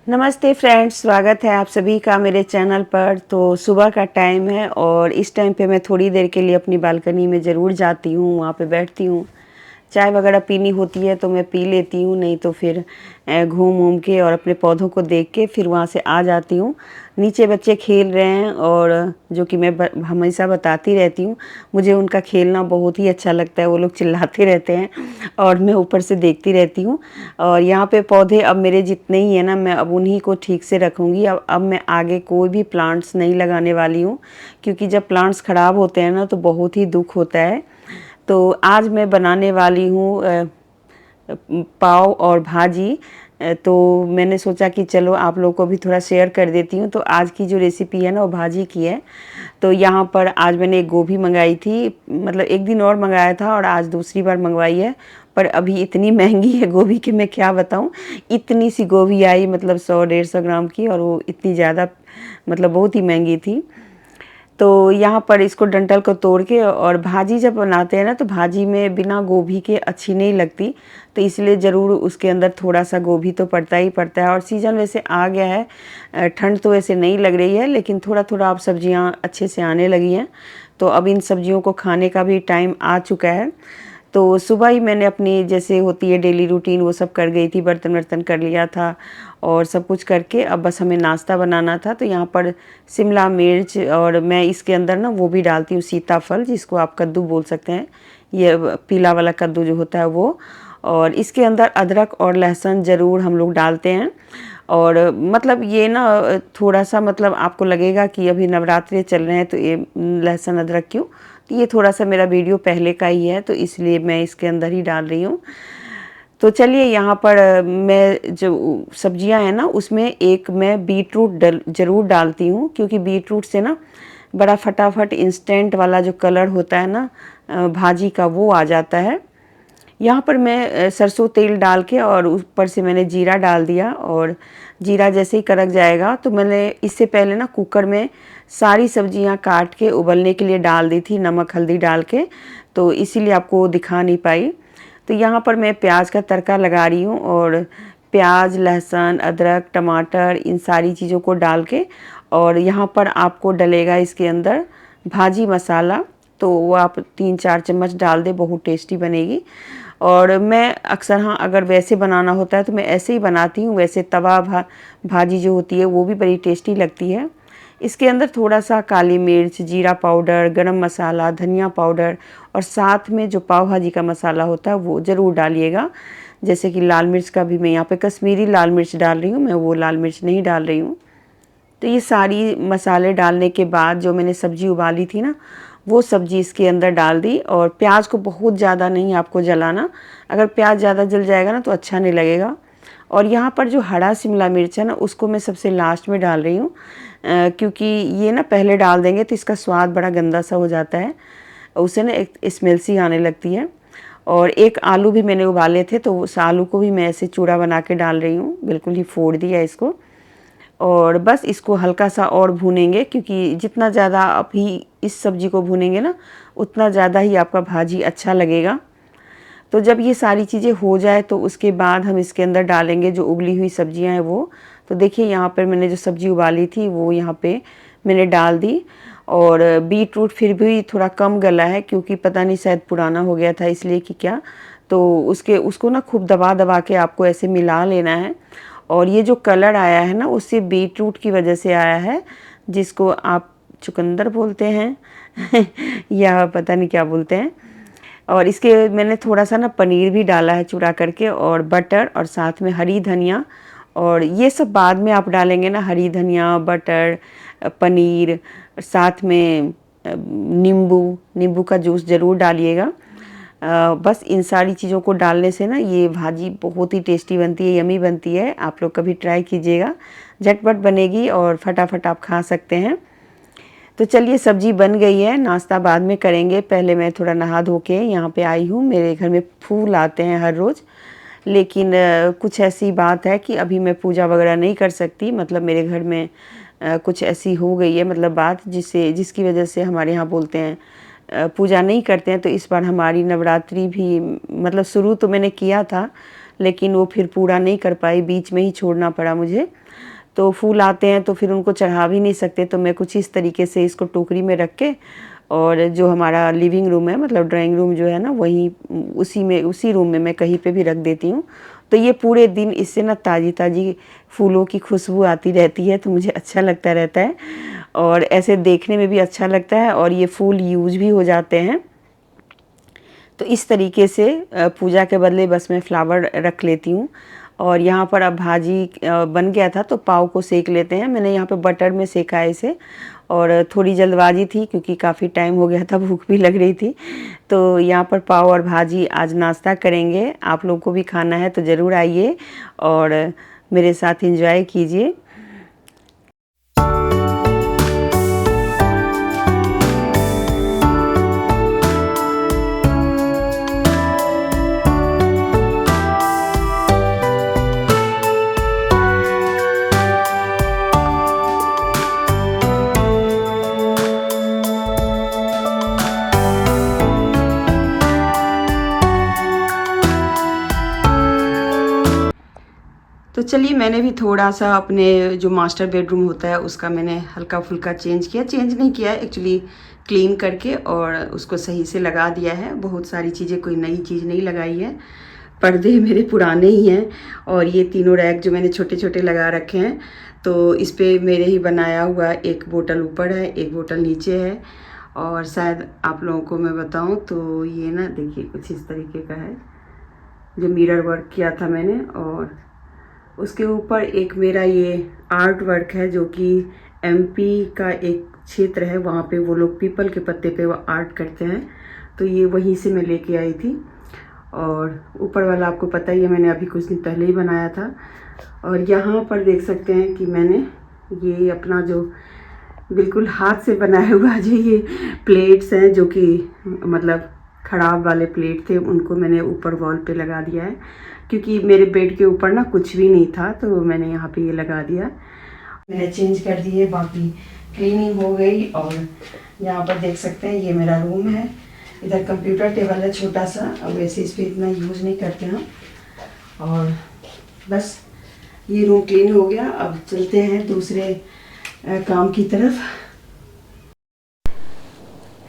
नमस्ते फ्रेंड्स, स्वागत है आप सभी का मेरे चैनल पर। तो सुबह का टाइम है और इस टाइम पे मैं थोड़ी देर के लिए अपनी बालकनी में ज़रूर जाती हूँ, वहाँ पे बैठती हूँ। चाय वगैरह पीनी होती है तो मैं पी लेती हूँ, नहीं तो फिर घूम घूम के और अपने पौधों को देख के फिर वहाँ से आ जाती हूँ। नीचे बच्चे खेल रहे हैं और जो कि मैं हमेशा बताती रहती हूँ, मुझे उनका खेलना बहुत ही अच्छा लगता है। वो लोग चिल्लाते रहते हैं और मैं ऊपर से देखती रहती हूँ। और यहाँ पे पौधे अब मेरे जितने ही हैं ना, मैं अब उन्हीं को ठीक से रखूँगी। अब मैं आगे कोई भी प्लांट्स नहीं लगाने वाली हूँ, क्योंकि जब प्लांट्स ख़राब होते हैं ना तो बहुत ही दुख होता है। तो आज मैं बनाने वाली हूँ पाव और भाजी। तो मैंने सोचा कि चलो आप लोगों को भी थोड़ा शेयर कर देती हूँ। तो आज की जो रेसिपी है ना वो भाजी की है। तो यहाँ पर आज मैंने एक गोभी मंगाई थी, मतलब एक दिन और मंगाया था और आज दूसरी बार मंगवाई है। पर अभी इतनी महंगी है गोभी कि मैं क्या बताऊँ। इतनी सी गोभी आई, मतलब 100-150 ग्राम की, और वो इतनी ज़्यादा, मतलब बहुत ही महंगी थी। तो यहाँ पर इसको डंठल को तोड़ के, और भाजी जब बनाते हैं ना तो भाजी में बिना गोभी के अच्छी नहीं लगती। तो इसलिए ज़रूर उसके अंदर थोड़ा सा गोभी तो पड़ता ही पड़ता है। और सीज़न वैसे आ गया है, ठंड तो वैसे नहीं लग रही है, लेकिन थोड़ा थोड़ा अब सब्जियाँ अच्छे से आने लगी हैं। तो अब इन सब्जियों को खाने का भी टाइम आ चुका है। तो सुबह ही मैंने अपनी जैसे होती है डेली रूटीन वो सब कर गई थी, बर्तन वर्तन कर लिया था और सब कुछ करके अब बस हमें नाश्ता बनाना था। तो यहाँ पर शिमला मिर्च, और मैं इसके अंदर ना वो भी डालती हूँ सीताफल, जिसको आप कद्दू बोल सकते हैं, ये पीला वाला कद्दू जो होता है वो। और इसके अंदर अदरक और लहसुन ज़रूर हम लोग डालते हैं। और मतलब ये ना थोड़ा सा, मतलब आपको लगेगा कि अभी नवरात्रे चल रहे हैं तो ये लहसुन अदरक क्यों, तो ये थोड़ा सा मेरा वीडियो पहले का ही है तो इसलिए मैं इसके अंदर ही डाल रही हूँ। तो चलिए यहाँ पर मैं जो सब्जियां हैं ना उसमें एक मैं बीट रूट ज़रूर डालती हूँ, क्योंकि बीट रूट से ना बड़ा फटाफट इंस्टेंट वाला जो कलर होता है ना भाजी का, वो आ जाता है। यहाँ पर मैं सरसों तेल डाल के और ऊपर से मैंने जीरा डाल दिया। और जीरा जैसे ही कड़क जाएगा तो मैंने इससे पहले ना कुकर में सारी सब्जियां काट के उबलने के लिए डाल दी थी, नमक हल्दी डाल के, तो इसीलिए आपको दिखा नहीं पाई। तो यहाँ पर मैं प्याज का तड़का लगा रही हूँ, और प्याज लहसुन अदरक टमाटर इन सारी चीज़ों को डाल के, और यहाँ पर आपको डलेगा इसके अंदर भाजी मसाला। तो वो आप 3-4 चम्मच डाल दे, बहुत टेस्टी बनेगी। और मैं अक्सर, हाँ, अगर वैसे बनाना होता है तो मैं ऐसे ही बनाती हूँ। वैसे तवा भाजी जो होती है वो भी बड़ी टेस्टी लगती है। इसके अंदर थोड़ा सा काली मिर्च, जीरा पाउडर, गरम मसाला, धनिया पाउडर, और साथ में जो पाव भाजी का मसाला होता है वो ज़रूर डालिएगा। जैसे कि लाल मिर्च का भी मैं यहाँ पे कश्मीरी लाल मिर्च डाल रही हूँ, मैं वो लाल मिर्च नहीं डाल रही हूँ। तो ये सारी मसाले डालने के बाद जो मैंने सब्ज़ी उबाली थी ना, वो सब्ज़ी इसके अंदर डाल दी। और प्याज को बहुत ज़्यादा नहीं आपको जलाना, अगर प्याज ज़्यादा जल जाएगा ना तो अच्छा नहीं लगेगा। और यहाँ पर जो हरा शिमला मिर्च है ना उसको मैं सबसे लास्ट में डाल रही हूँ, क्योंकि ये ना पहले डाल देंगे तो इसका स्वाद बड़ा गंदा सा हो जाता है, उससे ना एक स्मेल सी आने लगती है। और एक आलू भी मैंने उबाले थे तो उस आलू को भी मैं ऐसे चूड़ा बना के डाल रही हूँ, बिल्कुल ही फोड़ दिया इसको। और बस इसको हल्का सा और भूनेंगे, क्योंकि जितना ज़्यादा अभी इस सब्ज़ी को भूनेंगे ना उतना ज़्यादा ही आपका भाजी अच्छा लगेगा। तो जब ये सारी चीज़ें हो जाए तो उसके बाद हम इसके अंदर डालेंगे जो उबली हुई सब्जियां हैं वो। तो देखिए यहाँ पर मैंने जो सब्ज़ी उबाली थी वो यहाँ पे मैंने डाल दी। और बीट रूट फिर भी थोड़ा कम गला है, क्योंकि पता नहीं शायद पुराना हो गया था इसलिए कि क्या। तो उसको ना खूब दबा दबा के आपको ऐसे मिला लेना है। और ये जो कलर आया है ना उससे बीट रूट की वजह से आया है, जिसको आप चुकंदर बोलते हैं या पता नहीं क्या बोलते हैं। और इसके मैंने थोड़ा सा ना पनीर भी डाला है चूरा करके, और बटर, और साथ में हरी धनिया। और ये सब बाद में आप डालेंगे ना, हरी धनिया बटर पनीर, साथ में नींबू नींबू का जूस ज़रूर डालिएगा। बस इन सारी चीज़ों को डालने से ना ये भाजी बहुत ही टेस्टी बनती है, यमी बनती है। आप लोग कभी ट्राई कीजिएगा, झटपट बनेगी और फटाफट आप खा सकते हैं। तो चलिए सब्जी बन गई है, नाश्ता बाद में करेंगे। पहले मैं थोड़ा नहा धो के यहाँ पे आई हूँ। मेरे घर में फूल आते हैं हर रोज़, लेकिन कुछ ऐसी बात है कि अभी मैं पूजा वगैरह नहीं कर सकती। मतलब मेरे घर में कुछ ऐसी हो गई है, मतलब बात जिसकी वजह से हमारे यहाँ बोलते हैं पूजा नहीं करते हैं। तो इस बार हमारी नवरात्रि भी, मतलब शुरू तो मैंने किया था लेकिन वो फिर पूरा नहीं कर पाई, बीच में ही छोड़ना पड़ा मुझे। तो फूल आते हैं तो फिर उनको चढ़ा भी नहीं सकते, तो मैं कुछ इस तरीके से इसको टोकरी में रख के, और जो हमारा लिविंग रूम है, मतलब ड्राइंग रूम जो है ना, वहीं उसी रूम में मैं कहीं पे भी रख देती हूँ। तो ये पूरे दिन इससे ना ताज़ी ताज़ी फूलों की खुशबू आती रहती है, तो मुझे अच्छा लगता रहता है और ऐसे देखने में भी अच्छा लगता है, और ये फूल यूज भी हो जाते हैं। तो इस तरीके से पूजा के बदले बस मैं फ्लावर रख लेती हूँ। और यहाँ पर अब भाजी बन गया था, तो पाव को सेक लेते हैं। मैंने यहाँ पे बटर में सेका है इसे, और थोड़ी जल्दबाजी थी क्योंकि काफ़ी टाइम हो गया था, भूख भी लग रही थी। तो यहाँ पर पाव और भाजी आज नाश्ता करेंगे। आप लोगों को भी खाना है तो ज़रूर आइए और मेरे साथ एंजॉय कीजिए। तो चलिए, मैंने भी थोड़ा सा अपने जो मास्टर बेडरूम होता है उसका मैंने हल्का फुल्का चेंज नहीं किया है एक्चुअली, क्लीन करके और उसको सही से लगा दिया है। बहुत सारी चीज़ें, कोई नई चीज़ नहीं लगाई है। पर्दे मेरे पुराने ही हैं, और ये तीनों रैक जो मैंने छोटे छोटे लगा रखे हैं, तो इस पर मेरे ही बनाया हुआ एक बोतल ऊपर है, एक बोतल नीचे है। और शायद आप लोगों को मैं बताऊं तो ये ना देखिए कुछ इस तरीके का है, जो मिरर वर्क किया था मैंने। और उसके ऊपर एक मेरा ये आर्ट वर्क है, जो कि एमपी का एक क्षेत्र है, वहाँ पे वो लोग पीपल के पत्ते पे वो आर्ट करते हैं, तो ये वहीं से मैं लेके आई थी। और ऊपर वाला आपको पता ही है, मैंने अभी कुछ दिन पहले ही बनाया था। और यहाँ पर देख सकते हैं कि मैंने ये अपना जो बिल्कुल हाथ से बनाया हुआ जो ये प्लेट्स हैं, जो कि मतलब ख़राब वाले प्लेट थे, उनको मैंने ऊपर वॉल पे लगा दिया है, क्योंकि मेरे बेड के ऊपर ना कुछ भी नहीं था, तो मैंने यहाँ पे ये लगा दिया। मैंने चेंज कर दिए, बाकी क्लीनिंग हो गई। और यहाँ पर देख सकते हैं ये मेरा रूम है। इधर कंप्यूटर टेबल है छोटा सा, अब वैसे इस पर इतना यूज़ नहीं करते हम। और बस ये रूम क्लीन हो गया। अब चलते हैं दूसरे काम की तरफ।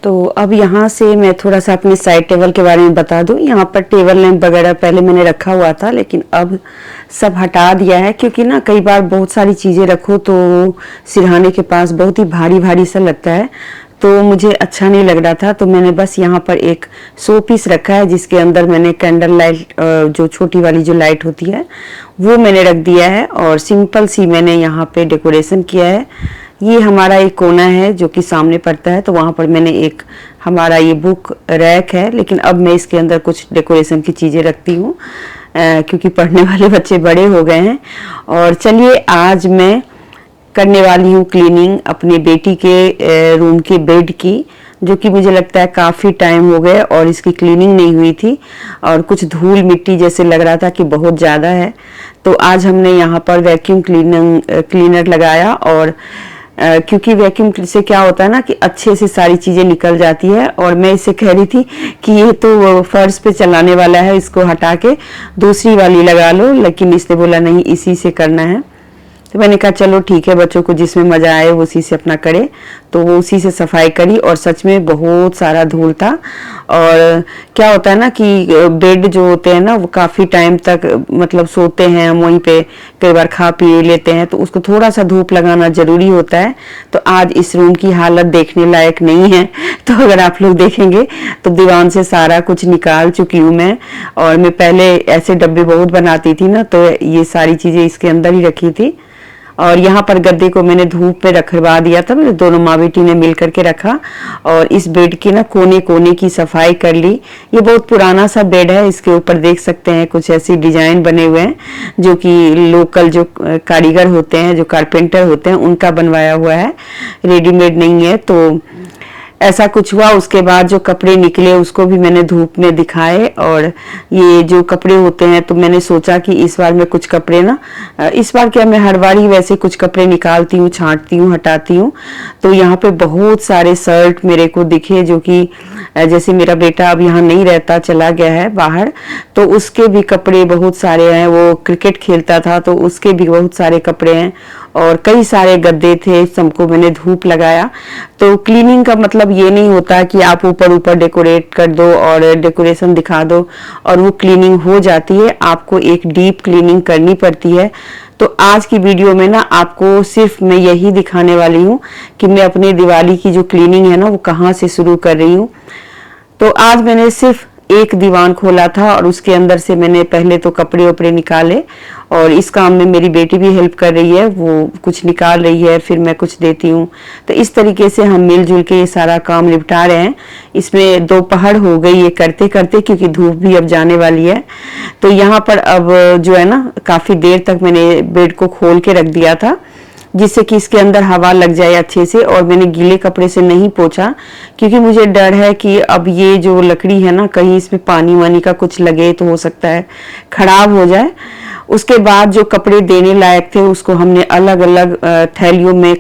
तो अब यहाँ से मैं थोड़ा सा अपने साइड टेबल के बारे में बता दूँ। यहाँ पर टेबल लैंप वगैरह पहले मैंने रखा हुआ था, लेकिन अब सब हटा दिया है, क्योंकि ना कई बार बहुत सारी चीज़ें रखो तो सिरहाने के पास बहुत ही भारी भारी सा लगता है, तो मुझे अच्छा नहीं लग रहा था। तो मैंने बस यहाँ पर एक शो पीस रखा है, जिसके अंदर मैंने कैंडल लाइट, जो छोटी वाली जो लाइट होती है, वो मैंने रख दिया है। और सिंपल सी मैंने यहाँ पे डेकोरेशन किया है। ये हमारा एक कोना है जो कि सामने पड़ता है, तो वहाँ पर मैंने एक हमारा ये बुक रैक है, लेकिन अब मैं इसके अंदर कुछ डेकोरेशन की चीज़ें रखती हूँ, क्योंकि पढ़ने वाले बच्चे बड़े हो गए हैं। और चलिए, आज मैं करने वाली हूँ क्लीनिंग अपनी बेटी के रूम के बेड की, जो कि मुझे लगता है काफ़ी टाइम हो गए और इसकी क्लीनिंग नहीं हुई थी, और कुछ धूल मिट्टी जैसे लग रहा था कि बहुत ज़्यादा है। तो आज हमने यहाँ पर वैक्यूम क्लीनर लगाया। और क्योंकि वैक्यूम से क्या होता है ना कि अच्छे से सारी चीज़ें निकल जाती है। और मैं इसे कह रही थी कि ये तो फर्श पे चलाने वाला है, इसको हटा के दूसरी वाली लगा लो, लेकिन इसने बोला नहीं, इसी से करना है। तो मैंने कहा चलो ठीक है, बच्चों को जिसमें मज़ा आए वो उसी से अपना करे। तो वो उसी से सफाई करी, और सच में बहुत सारा धूल था। और क्या होता है ना कि बेड जो होते हैं ना, वो काफ़ी टाइम तक मतलब सोते हैं हम वहीं पे, कई बार खा पी लेते हैं, तो उसको थोड़ा सा धूप लगाना ज़रूरी होता है। तो आज इस रूम की हालत देखने लायक नहीं है, तो अगर आप लोग देखेंगे तो दीवान से सारा कुछ निकाल चुकी हूँ मैं। और मैं पहले ऐसे डब्बे बहुत बनाती थी ना, तो ये सारी चीज़ें इसके अंदर ही रखी थी। और यहाँ पर गद्दे को मैंने धूप में रखवा दिया था, मैंने दोनों माँ बेटी ने मिल करके रखा। और इस बेड की ना कोने कोने की सफाई कर ली। ये बहुत पुराना सा बेड है, इसके ऊपर देख सकते हैं कुछ ऐसी डिजाइन बने हुए हैं, जो कि लोकल जो कारीगर होते हैं, जो कारपेंटर होते हैं, उनका बनवाया हुआ है, रेडीमेड नहीं है। तो ऐसा कुछ हुआ। उसके बाद जो कपड़े निकले उसको भी मैंने धूप में दिखाए। और ये जो कपड़े होते हैं तो मैंने सोचा कि इस बार मैं कुछ कपड़े ना, इस बार क्या, मैं हर बार ही वैसे कुछ कपड़े निकालती हूँ, छांटती हूँ, हटाती हूँ। तो यहाँ पे बहुत सारे शर्ट मेरे को दिखे, जो कि जैसे मेरा बेटा अब यहाँ नहीं रहता, चला गया है बाहर, तो उसके भी कपड़े बहुत सारे हैं। वो क्रिकेट खेलता था तो उसके भी बहुत सारे कपड़े हैं। और कई सारे गद्दे थे, सबको मैंने धूप लगाया। तो क्लीनिंग का मतलब ये नहीं होता कि आप ऊपर ऊपर डेकोरेट कर दो और डेकोरेशन दिखा दो और वो क्लीनिंग हो जाती है। आपको एक डीप क्लीनिंग करनी पड़ती है। तो आज की वीडियो में ना आपको सिर्फ मैं यही दिखाने वाली हूँ कि मैं अपने दिवाली की जो क्लीनिंग है ना वो कहाँ से शुरू कर रही हूँ। तो आज मैंने सिर्फ एक दीवान खोला था और उसके अंदर से मैंने पहले तो कपड़े वपड़े निकाले। और इस काम में मेरी बेटी भी हेल्प कर रही है, वो कुछ निकाल रही है, फिर मैं कुछ देती हूँ। तो इस तरीके से हम मिलजुल के ये सारा काम निपटा रहे हैं। इसमें दोपहर हो गई ये करते करते, क्योंकि धूप भी अब जाने वाली है। तो यहाँ पर अब जो है ना, काफी देर तक मैंने बेड को खोल के रख दिया था जिससे कि इसके अंदर हवा लग जाए अच्छे से। और मैंने गीले कपड़े से नहीं पोंछा क्योंकि मुझे डर है कि अब ये जो लकड़ी है ना, कहीं इसमें पानी वानी का कुछ लगे तो हो सकता है खराब हो जाए। उसके बाद जो कपड़े देने लायक थे उसको हमने अलग अलग थैलियों में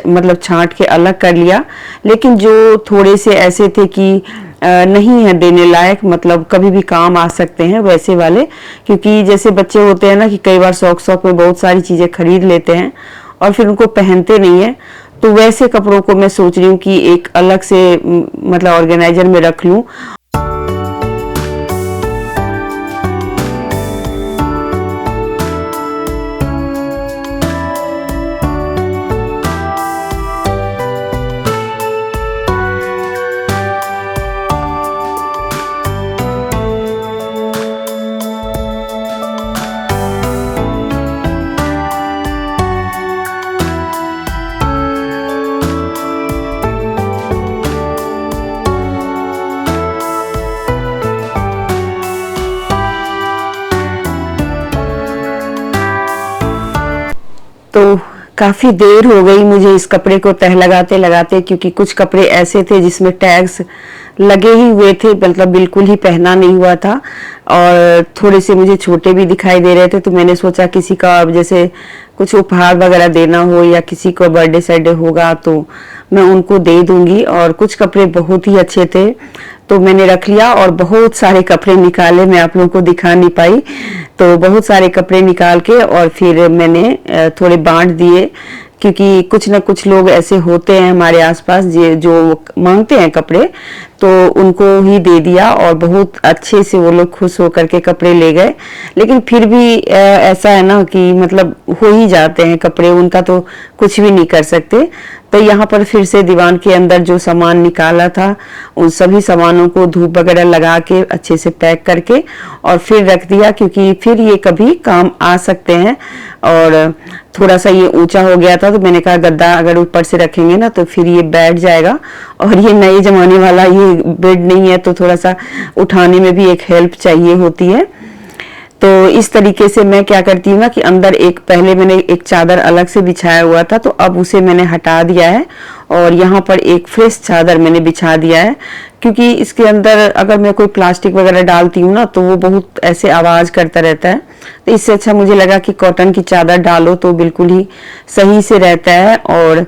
मतलब छांट के अलग कर लिया। लेकिन जो थोड़े से ऐसे थे कि नहीं है देने लायक, मतलब कभी भी काम आ सकते हैं, वैसे वाले, क्योंकि जैसे बच्चे होते हैं ना कि कई बार शौक शौक में बहुत सारी चीजें खरीद लेते हैं और फिर उनको पहनते नहीं है। तो वैसे कपड़ों को मैं सोच रही हूँ कि एक अलग से मतलब ऑर्गेनाइजर में रख लूं। तो काफी देर हो गई मुझे इस कपड़े को तह लगाते लगाते, क्योंकि कुछ कपड़े ऐसे थे जिसमें टैग्स लगे ही हुए थे, मतलब बिल्कुल ही पहना नहीं हुआ था और थोड़े से मुझे छोटे भी दिखाई दे रहे थे। तो मैंने सोचा किसी का जैसे कुछ उपहार वगैरह देना हो या किसी को बर्थडे सैडे होगा तो मैं उनको दे दूंगी। और कुछ कपड़े बहुत ही अच्छे थे तो मैंने रख लिया और बहुत सारे कपड़े निकाले, मैं आप लोगों को दिखा नहीं पाई। तो बहुत सारे कपड़े निकाल के और फिर मैंने थोड़े बांट दिए, क्योंकि कुछ ना कुछ लोग ऐसे होते हैं हमारे आसपास जो मांगते हैं कपड़े, तो उनको ही दे दिया और बहुत अच्छे से वो लोग खुश होकर के कपड़े ले गए। लेकिन फिर भी ऐसा है ना कि मतलब हो ही जाते हैं कपड़े, उनका तो कुछ भी नहीं कर सकते। तो यहाँ पर फिर से दीवान के अंदर जो सामान निकाला था उन सभी सामानों को धूप वगैरह लगा के अच्छे से पैक करके और फिर रख दिया, क्योंकि फिर ये कभी काम आ सकते हैं। और थोड़ा सा ये ऊंचा हो गया था तो मैंने कहा गद्दा अगर ऊपर से रखेंगे ना तो फिर ये बैठ जाएगा, और ये नए जमाने वाला ये बेड नहीं है तो थोड़ा सा उठाने में भी एक हेल्प चाहिए होती है। तो इस तरीके से मैं क्या करती हूँ ना कि अंदर एक पहले मैंने एक चादर अलग से बिछाया हुआ था तो अब उसे मैंने हटा दिया है और यहाँ पर एक फ्रेश चादर मैंने बिछा दिया है, क्योंकि इसके अंदर अगर मैं कोई प्लास्टिक वगैरह डालती हूँ ना तो वो बहुत ऐसे आवाज करता रहता है। तो इससे अच्छा मुझे लगा कि कॉटन की चादर डालो तो बिल्कुल ही सही से रहता है। और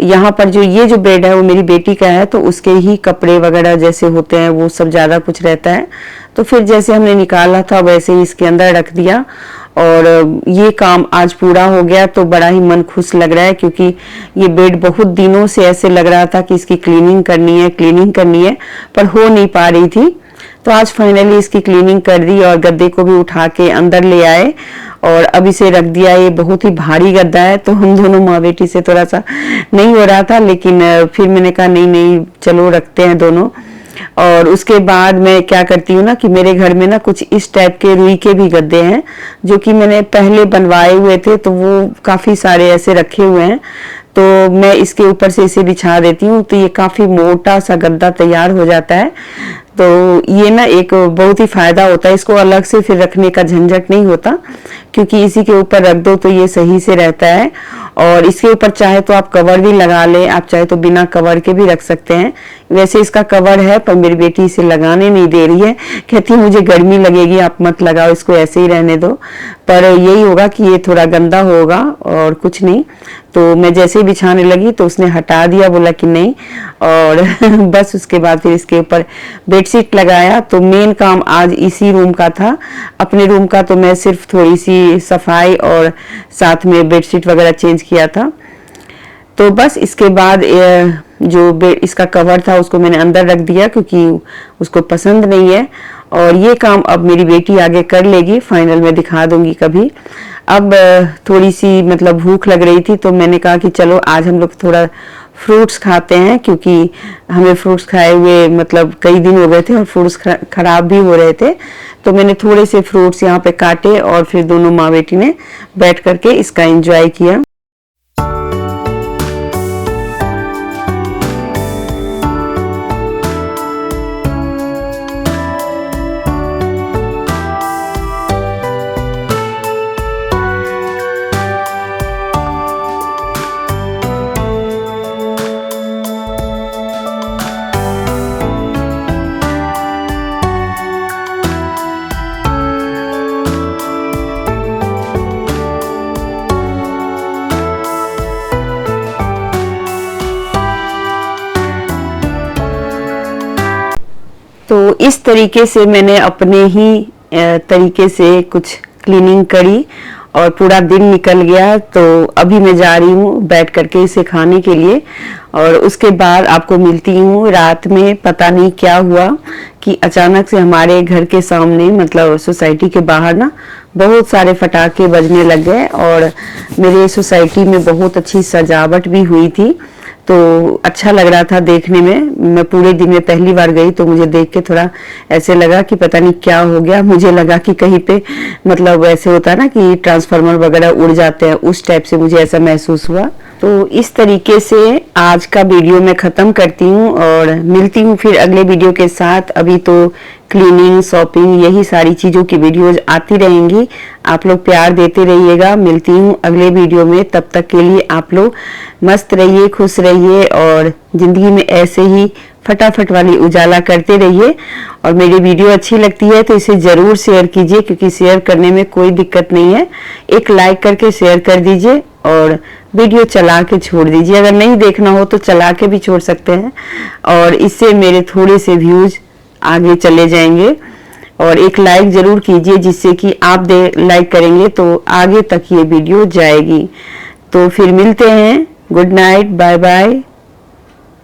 यहाँ पर जो ये जो बेड है वो मेरी बेटी का है तो उसके ही कपड़े वगैरह जैसे होते हैं वो सब ज्यादा कुछ रहता है। तो फिर जैसे हमने निकाला था वैसे ही इसके अंदर रख दिया और ये काम आज पूरा हो गया तो बड़ा ही मन खुश लग रहा है, क्योंकि ये बेड बहुत दिनों से ऐसे लग रहा था कि इसकी क्लीनिंग करनी है पर हो नहीं पा रही थी। तो आज फाइनली इसकी क्लीनिंग कर दी और गद्दे को भी उठा के अंदर ले आए और अब इसे रख दिया। ये बहुत ही भारी गद्दा है तो हम दोनों माँ बेटी से थोड़ा सा नहीं हो रहा था, लेकिन फिर मैंने कहा नहीं चलो रखते हैं दोनों। और उसके बाद मैं क्या करती हूँ ना कि मेरे घर में ना कुछ इस टाइप के रुई के भी गद्दे हैं जो कि मैंने पहले बनवाए हुए थे, तो वो काफी सारे ऐसे रखे हुए हैं। तो मैं इसके ऊपर से इसे बिछा देती हूँ तो ये काफी मोटा सा गद्दा तैयार हो जाता है। तो ये ना एक बहुत ही फायदा होता है, इसको अलग से फिर रखने का झंझट नहीं होता, क्योंकि इसी के ऊपर रख दो तो ये सही से रहता है। और इसके ऊपर चाहे तो आप कवर भी लगा लें, आप चाहे तो बिना कवर के भी रख सकते हैं। वैसे इसका कवर है, पर मेरी बेटी इसे लगाने नहीं दे रही है, कहती है मुझे गर्मी लगेगी, आप मत लगाओ, इसको ऐसे ही रहने दो। पर यही होगा कि ये थोड़ा गंदा होगा और कुछ नहीं। तो मैं जैसे ही बिछाने लगी तो उसने हटा दिया, बोला कि नहीं। और बस उसके बाद फिर इसके ऊपर बेडशीट लगाया। तो मेन काम आज इसी रूम का था। अपने रूम का तो मैं सिर्फ थोड़ी सी सफाई और साथ में बेडशीट वगैरह चेंज किया था। तो बस इसके बाद जो इसका कवर था उसको मैंने अंदर रख दिया, क्योंकि उसको पसंद नहीं है। और ये काम अब मेरी बेटी आगे कर लेगी, फाइनल में दिखा दूंगी कभी। अब थोड़ी सी मतलब भूख लग रही थी, तो मैंने कहा कि चलो आज हम लोग थोड़ा फ्रूट्स खाते हैं, क्योंकि हमें फ्रूट्स खाए हुए मतलब कई दिन हो गए थे और फ्रूट्स खराब भी हो रहे थे। तो मैंने थोड़े से फ्रूट्स यहाँ पे काटे और फिर दोनों माँ बेटी ने बैठ करके इसका एंजॉय किया। तो इस तरीके से मैंने अपने ही तरीके से कुछ क्लीनिंग करी और पूरा दिन निकल गया। तो अभी मैं जा रही हूँ बैठ करके इसे खाने के लिए, और उसके बाद आपको मिलती हूँ रात में। पता नहीं क्या हुआ कि अचानक से हमारे घर के सामने मतलब सोसाइटी के बाहर ना बहुत सारे फटाके बजने लग गए, और मेरे सोसाइटी में बहुत अच्छी सजावट भी हुई थी। तो अच्छा लग रहा था देखने में। मैं पूरे दिन में पहली बार गई, तो मुझे देख के थोड़ा ऐसे लगा कि पता नहीं क्या हो गया। मुझे लगा कि कहीं पे मतलब ऐसे होता है ना कि ट्रांसफार्मर वगैरह उड़ जाते हैं, उस टाइप से मुझे ऐसा महसूस हुआ। तो इस तरीके से आज का वीडियो मैं ख़त्म करती हूँ और मिलती हूँ फिर अगले वीडियो के साथ। अभी तो क्लीनिंग, शॉपिंग, यही सारी चीज़ों की वीडियोज आती रहेंगी। आप लोग प्यार देते रहिएगा। मिलती हूँ अगले वीडियो में, तब तक के लिए आप लोग मस्त रहिए, खुश रहिए और ज़िंदगी में ऐसे ही फटाफट वाली उजाला करते रहिए। और मेरी वीडियो अच्छी लगती है तो इसे ज़रूर शेयर कीजिए, क्योंकि शेयर करने में कोई दिक्कत नहीं है। एक लाइक करके शेयर कर दीजिए और वीडियो चला के छोड़ दीजिए। अगर नहीं देखना हो तो चला के भी छोड़ सकते हैं, और इससे मेरे थोड़े से व्यूज आगे चले जाएंगे। और एक लाइक जरूर कीजिए, जिससे कि आप लाइक करेंगे तो आगे तक ये वीडियो जाएगी। तो फिर मिलते हैं। Good night, bye bye.